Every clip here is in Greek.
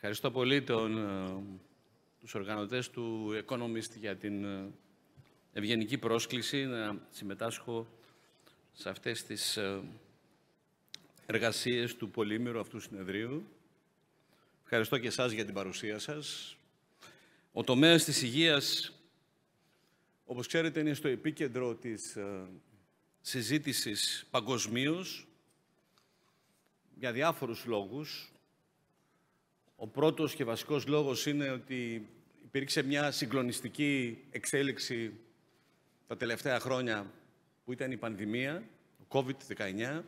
Ευχαριστώ πολύ τους οργανωτές του Economist για την ευγενική πρόσκληση να συμμετάσχω σε αυτές τις εργασίες του πολύμερου αυτού συνεδρίου. Ευχαριστώ και εσάς για την παρουσία σας. Ο τομέας της υγείας, όπως ξέρετε, είναι στο επίκεντρο της συζήτησης παγκοσμίως για διάφορους λόγους. Ο πρώτος και βασικός λόγος είναι ότι υπήρξε μια συγκλονιστική εξέλιξη τα τελευταία χρόνια που ήταν η πανδημία, ο COVID-19,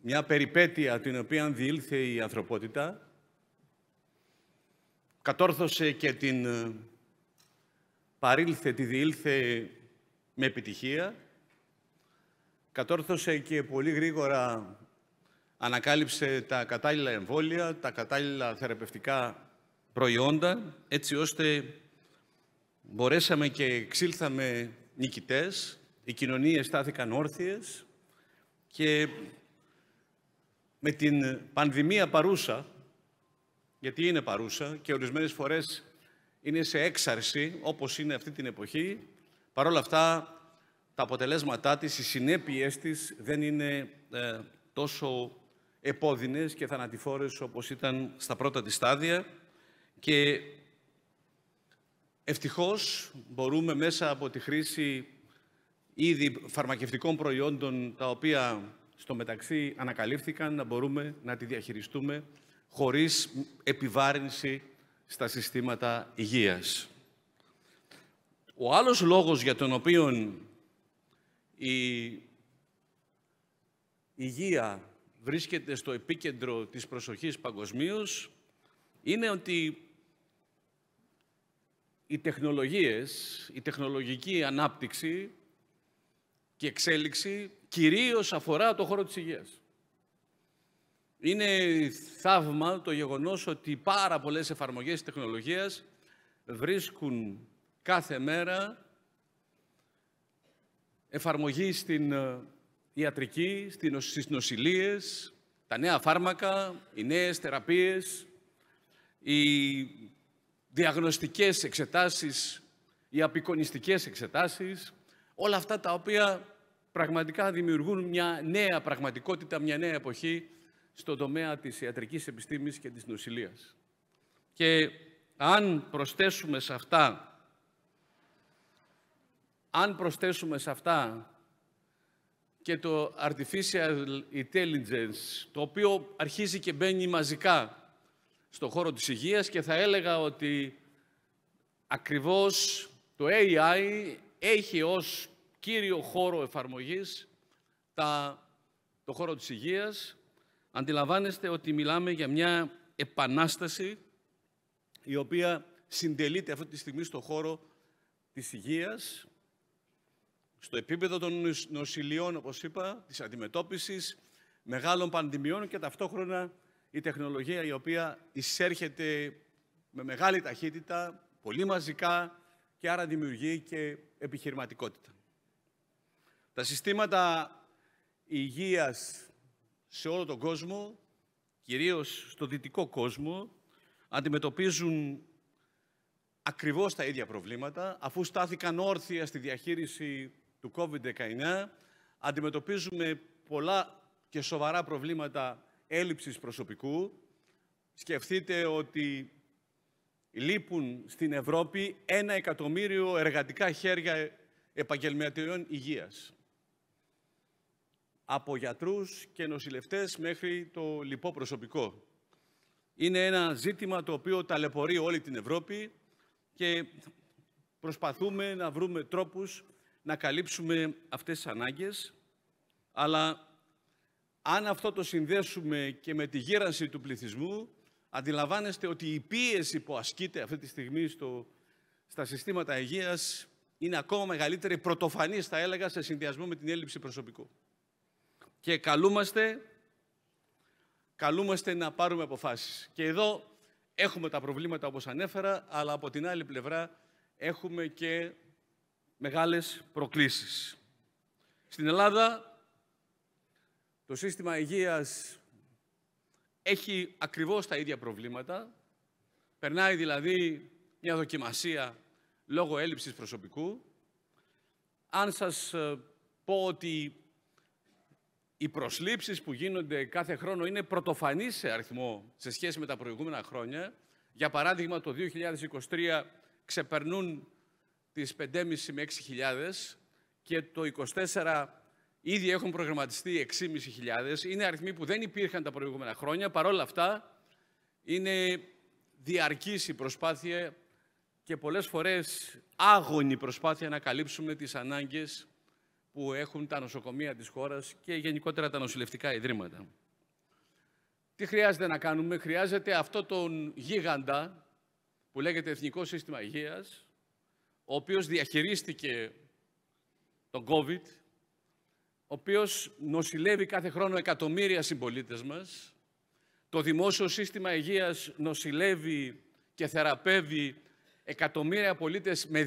μια περιπέτεια την οποία διήλθε η ανθρωπότητα, κατόρθωσε και την παρήλθε, τη διήλθε με επιτυχία, κατόρθωσε και πολύ γρήγορα ανακάλυψε τα κατάλληλα εμβόλια, τα κατάλληλα θεραπευτικά προϊόντα, έτσι ώστε μπορέσαμε και εξήλθαμε νικητές, οι κοινωνίες στάθηκαν όρθιες και με την πανδημία παρούσα, γιατί είναι παρούσα και ορισμένες φορές είναι σε έξαρση, όπως είναι αυτή την εποχή, παρόλα αυτά τα αποτελέσματά της, οι συνέπειες της δεν είναι τόσο επώδυνες και θανατηφόρες όπως ήταν στα πρώτα της στάδια και ευτυχώς μπορούμε μέσα από τη χρήση ήδη φαρμακευτικών προϊόντων τα οποία στο μεταξύ ανακαλύφθηκαν να μπορούμε να τη διαχειριστούμε χωρίς επιβάρυνση στα συστήματα υγείας. Ο άλλος λόγος για τον οποίο η υγεία βρίσκεται στο επίκεντρο της προσοχής παγκοσμίως είναι ότι οι τεχνολογίες, η τεχνολογική ανάπτυξη και εξέλιξη κυρίως αφορά το χώρο της υγείας. Είναι θαύμα το γεγονός ότι πάρα πολλές εφαρμογές της τεχνολογίας βρίσκουν κάθε μέρα εφαρμογή στην ιατρική, στις νοσηλείες, τα νέα φάρμακα, οι νέες θεραπείες, οι διαγνωστικές εξετάσεις, οι απεικονιστικές εξετάσεις, όλα αυτά τα οποία πραγματικά δημιουργούν μια νέα πραγματικότητα, μια νέα εποχή στον τομέα της ιατρικής επιστήμης και της νοσηλείας. Και αν προσθέσουμε σε αυτά και το artificial intelligence, το οποίο αρχίζει και μπαίνει μαζικά στον χώρο της υγείας και θα έλεγα ότι ακριβώς το AI έχει ως κύριο χώρο εφαρμογής το χώρο της υγείας. Αντιλαμβάνεστε ότι μιλάμε για μια επανάσταση η οποία συντελείται αυτή τη στιγμή στον χώρο της υγείας, στο επίπεδο των νοσηλειών, όπως είπα, της αντιμετώπισης μεγάλων πανδημιών και ταυτόχρονα η τεχνολογία η οποία εισέρχεται με μεγάλη ταχύτητα, πολύ μαζικά και άρα δημιουργεί και επιχειρηματικότητα. Τα συστήματα υγείας σε όλο τον κόσμο, κυρίως στο δυτικό κόσμο, αντιμετωπίζουν ακριβώς τα ίδια προβλήματα. Αφού στάθηκαν όρθια στη διαχείριση του COVID-19, αντιμετωπίζουμε πολλά και σοβαρά προβλήματα έλλειψης προσωπικού. Σκεφτείτε ότι λείπουν στην Ευρώπη 1 εκατομμύριο εργατικά χέρια επαγγελματιών υγείας. Από γιατρούς και νοσηλευτές μέχρι το λοιπό προσωπικό. Είναι ένα ζήτημα το οποίο ταλαιπωρεί όλη την Ευρώπη και προσπαθούμε να βρούμε τρόπους να καλύψουμε αυτές τις ανάγκες, αλλά αν αυτό το συνδέσουμε και με τη γύρανση του πληθυσμού, αντιλαμβάνεστε ότι η πίεση που ασκείται αυτή τη στιγμή στα συστήματα υγείας είναι ακόμα μεγαλύτερη, πρωτοφανής θα έλεγα, σε συνδυασμό με την έλλειψη προσωπικού. Και καλούμαστε να πάρουμε αποφάσεις. Και εδώ έχουμε τα προβλήματα όπως ανέφερα, αλλά από την άλλη πλευρά έχουμε και μεγάλες προκλήσεις. Στην Ελλάδα το σύστημα υγείας έχει ακριβώς τα ίδια προβλήματα. Περνάει δηλαδή μια δοκιμασία λόγω έλλειψης προσωπικού. Αν σας πω ότι οι προσλήψεις που γίνονται κάθε χρόνο είναι πρωτοφανείς σε αριθμό σε σχέση με τα προηγούμενα χρόνια. Για παράδειγμα, το 2023 ξεπερνούν τις 5.500 με 6.000 και το 2024 ήδη έχουν προγραμματιστεί 6.500. Είναι αριθμοί που δεν υπήρχαν τα προηγούμενα χρόνια. Παρ' όλα αυτά, είναι διαρκής η προσπάθεια και πολλές φορές άγωνη προσπάθεια να καλύψουμε τις ανάγκες που έχουν τα νοσοκομεία της χώρας και γενικότερα τα νοσηλευτικά ιδρύματα. Τι χρειάζεται να κάνουμε? Χρειάζεται αυτό τον γίγαντα που λέγεται Εθνικό Σύστημα Υγείας, ο οποίος διαχειρίστηκε τον COVID, ο οποίος νοσηλεύει κάθε χρόνο εκατομμύρια συμπολίτες μας. Το Δημόσιο Σύστημα Υγείας νοσηλεύει και θεραπεύει εκατομμύρια πολίτες με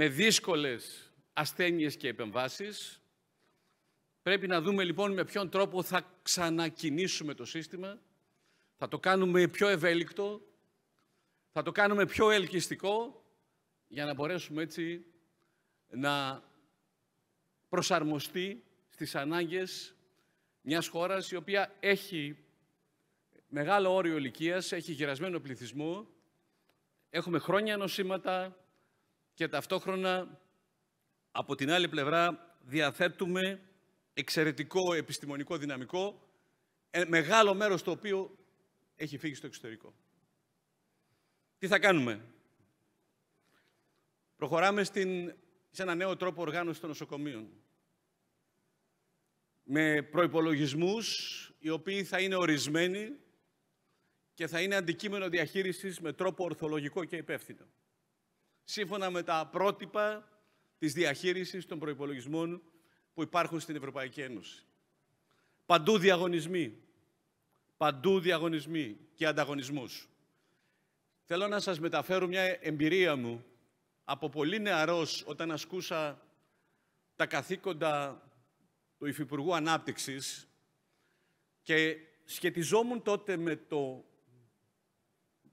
δύσκολες ασθένειες και επεμβάσεις. Πρέπει να δούμε λοιπόν με ποιον τρόπο θα ξανακινήσουμε το σύστημα. Θα το κάνουμε πιο ευέλικτο, θα το κάνουμε πιο ελκυστικό, για να μπορέσουμε έτσι να προσαρμοστεί στις ανάγκες μιας χώρας η οποία έχει μεγάλο όριο ηλικίας, έχει γερασμένο πληθυσμό, έχουμε χρόνια νοσήματα και ταυτόχρονα από την άλλη πλευρά διαθέτουμε εξαιρετικό επιστημονικό δυναμικό, μεγάλο μέρος το οποίο έχει φύγει στο εξωτερικό. Τι θα κάνουμε? Προχωράμε σε ένα νέο τρόπο οργάνωσης των νοσοκομείων. Με προϋπολογισμούς οι οποίοι θα είναι ορισμένοι και θα είναι αντικείμενο διαχείρισης με τρόπο ορθολογικό και υπεύθυνο. Σύμφωνα με τα πρότυπα της διαχείρισης των προϋπολογισμών που υπάρχουν στην Ευρωπαϊκή Ένωση. Παντού διαγωνισμοί και ανταγωνισμούς. Θέλω να σας μεταφέρω μια εμπειρία μου από πολύ νεαρός, όταν ασκούσα τα καθήκοντα του Υφυπουργού Ανάπτυξης και σχετιζόμουν τότε με το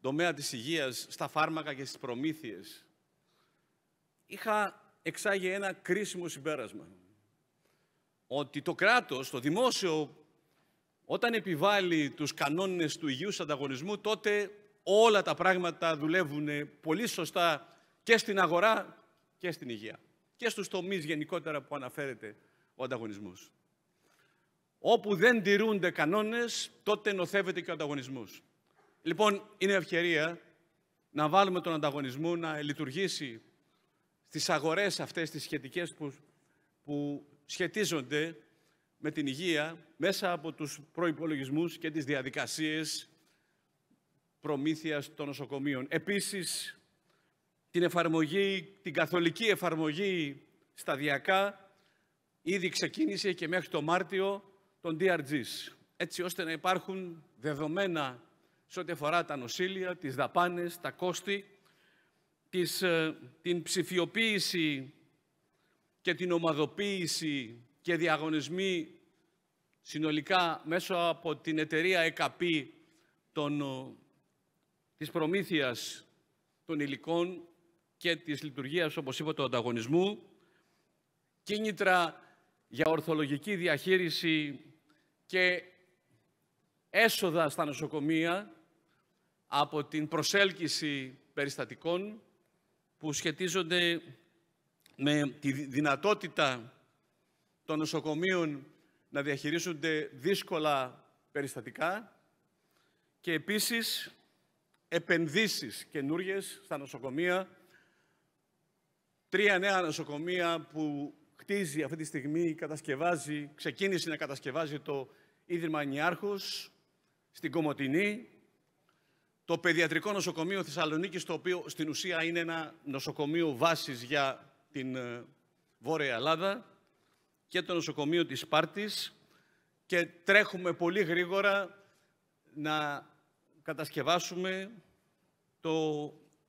τομέα της υγείας, στα φάρμακα και στις προμήθειες. Είχα εξάγει ένα κρίσιμο συμπέρασμα. Ότι το κράτος, το δημόσιο, όταν επιβάλλει τους κανόνες του υγιούς ανταγωνισμού, τότε όλα τα πράγματα δουλεύουν πολύ σωστά και στην αγορά και στην υγεία. Και στους τομείς γενικότερα που αναφέρεται ο ανταγωνισμός. Όπου δεν τηρούνται κανόνες, τότε νοθεύεται και ο ανταγωνισμός. Λοιπόν, είναι ευκαιρία να βάλουμε τον ανταγωνισμό να λειτουργήσει στις αγορές αυτές τις σχετικές που σχετίζονται με την υγεία μέσα από τους προϋπολογισμούς και τις διαδικασίες προμήθειας των νοσοκομείων. Επίσης, την καθολική εφαρμογή σταδιακά ήδη ξεκίνησε και μέχρι το Μάρτιο των DRGs, έτσι ώστε να υπάρχουν δεδομένα σε ό,τι αφορά τα νοσήλια, τις δαπάνες, τα κόστη, την ψηφιοποίηση και την ομαδοποίηση και διαγωνισμοί συνολικά μέσω από την εταιρεία ΕΚΑΠΗ της προμήθειας των υλικών και της λειτουργίας, όπως είπα, του ανταγωνισμού, κίνητρα για ορθολογική διαχείριση και έσοδα στα νοσοκομεία από την προσέλκυση περιστατικών που σχετίζονται με τη δυνατότητα των νοσοκομείων να διαχειρίζονται δύσκολα περιστατικά και επίσης επενδύσεις καινούριες στα νοσοκομεία. 3 νέα νοσοκομεία που χτίζει αυτή τη στιγμή, ξεκίνησε να κατασκευάζει το Ίδρυμα Νιάρχος στην Κομοτηνή, το Παιδιατρικό Νοσοκομείο Θεσσαλονίκης, το οποίο στην ουσία είναι ένα νοσοκομείο βάσης για την Βόρεια Ελλάδα, και το νοσοκομείο της Σπάρτης, και τρέχουμε πολύ γρήγορα να κατασκευάσουμε το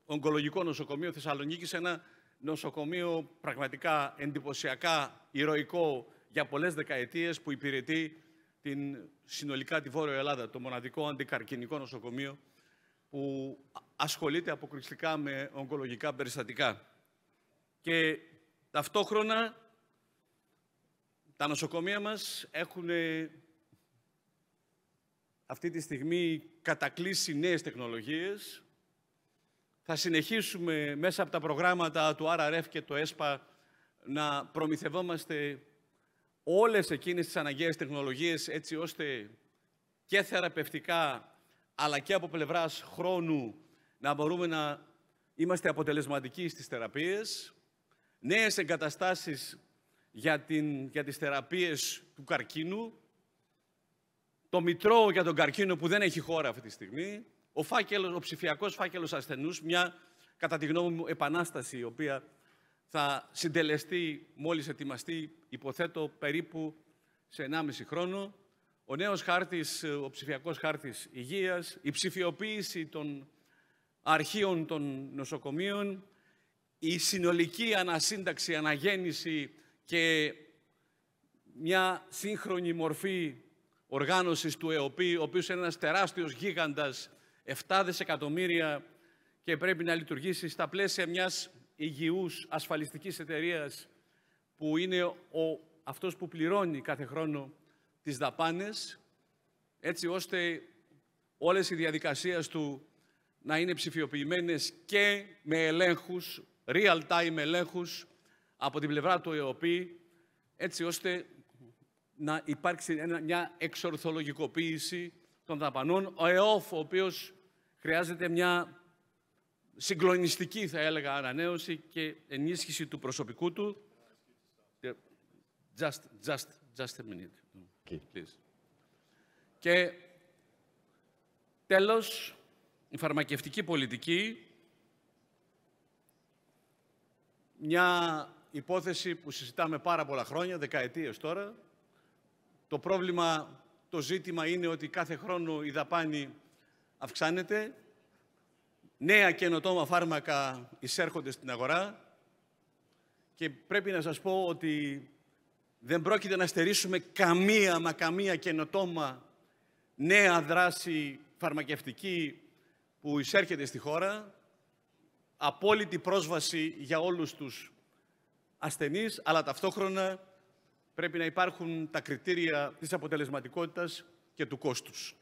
Ογκολογικό Νοσοκομείο Θεσσαλονίκης, ένα νοσοκομείο πραγματικά εντυπωσιακά ηρωικό για πολλές δεκαετίες που υπηρετεί συνολικά τη Βόρεια Ελλάδα, το μοναδικό αντικαρκινικό νοσοκομείο που ασχολείται αποκλειστικά με ογκολογικά περιστατικά. Και ταυτόχρονα τα νοσοκομεία μας έχουν αυτή τη στιγμή κατακλείσει νέες τεχνολογίες. Θα συνεχίσουμε μέσα από τα προγράμματα του RRF και του ΕΣΠΑ να προμηθευόμαστε όλες εκείνες τις αναγκαίες τεχνολογίες, έτσι ώστε και θεραπευτικά αλλά και από πλευράς χρόνου να μπορούμε να είμαστε αποτελεσματικοί στις θεραπείες. Νέες εγκαταστάσεις για τις θεραπείες του καρκίνου. Το μητρό για τον καρκίνο που δεν έχει χώρα αυτή τη στιγμή. Ο ψηφιακός φάκελος ασθενούς, μια κατά τη γνώμη μου επανάσταση, η οποία θα συντελεστεί μόλις ετοιμαστεί, υποθέτω, περίπου σε 1,5 χρόνο. Ο νέος χάρτης, ο ψηφιακός χάρτης υγείας, η ψηφιοποίηση των αρχείων των νοσοκομείων, η συνολική ανασύνταξη, αναγέννηση και μια σύγχρονη μορφή οργάνωσης του ΕΟΠΗ, ο οποίος είναι ένας τεράστιος γίγαντας, 7 δισεκατομμύρια, και πρέπει να λειτουργήσει στα πλαίσια μιας υγιούς ασφαλιστικής εταιρείας που είναι αυτός που πληρώνει κάθε χρόνο τις δαπάνες, έτσι ώστε όλες οι διαδικασίες του να είναι ψηφιοποιημένες και με ελέγχους, real-time ελέγχους από την πλευρά του ΕΟΠΗ, έτσι ώστε να υπάρξει μια εξορθολογικοποίηση των δαπανών. Ο ΕΟΦ, ο οποίος χρειάζεται μια συγκλονιστική, θα έλεγα, ανανέωση και ενίσχυση του προσωπικού του. Just a minute. Okay. Please. Και τέλος, η φαρμακευτική πολιτική, μια υπόθεση που συζητάμε πάρα πολλά χρόνια, δεκαετίες τώρα. Το πρόβλημα, το ζήτημα είναι ότι κάθε χρόνο η δαπάνη αυξάνεται. Νέα καινοτόμα φάρμακα εισέρχονται στην αγορά και πρέπει να σας πω ότι δεν πρόκειται να στερήσουμε καμία καινοτόμα νέα δράση φαρμακευτική που εισέρχεται στη χώρα. Απόλυτη πρόσβαση για όλους τους ασθενείς, αλλά ταυτόχρονα πρέπει να υπάρχουν τα κριτήρια της αποτελεσματικότητας και του κόστους.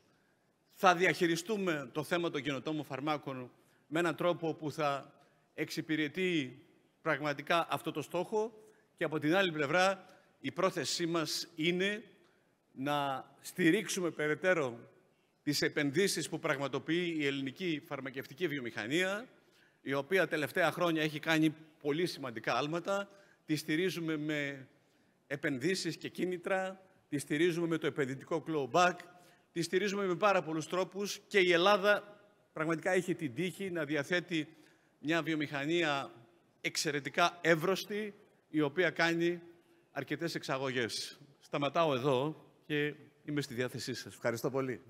Θα διαχειριστούμε το θέμα των καινοτόμων φαρμάκων με έναν τρόπο που θα εξυπηρετεί πραγματικά αυτό το στόχο και από την άλλη πλευρά η πρόθεσή μας είναι να στηρίξουμε περαιτέρω τις επενδύσεις που πραγματοποιεί η ελληνική φαρμακευτική βιομηχανία, η οποία τελευταία χρόνια έχει κάνει πολύ σημαντικά άλματα. Τη στηρίζουμε με επενδύσεις και κίνητρα, τη στηρίζουμε με το επενδυτικό clawback, τη στηρίζουμε με πάρα πολλούς τρόπους και η Ελλάδα πραγματικά έχει την τύχη να διαθέτει μια βιομηχανία εξαιρετικά εύρωστη, η οποία κάνει αρκετές εξαγωγές. Σταματάω εδώ και είμαι στη διάθεσή σας. Ευχαριστώ πολύ.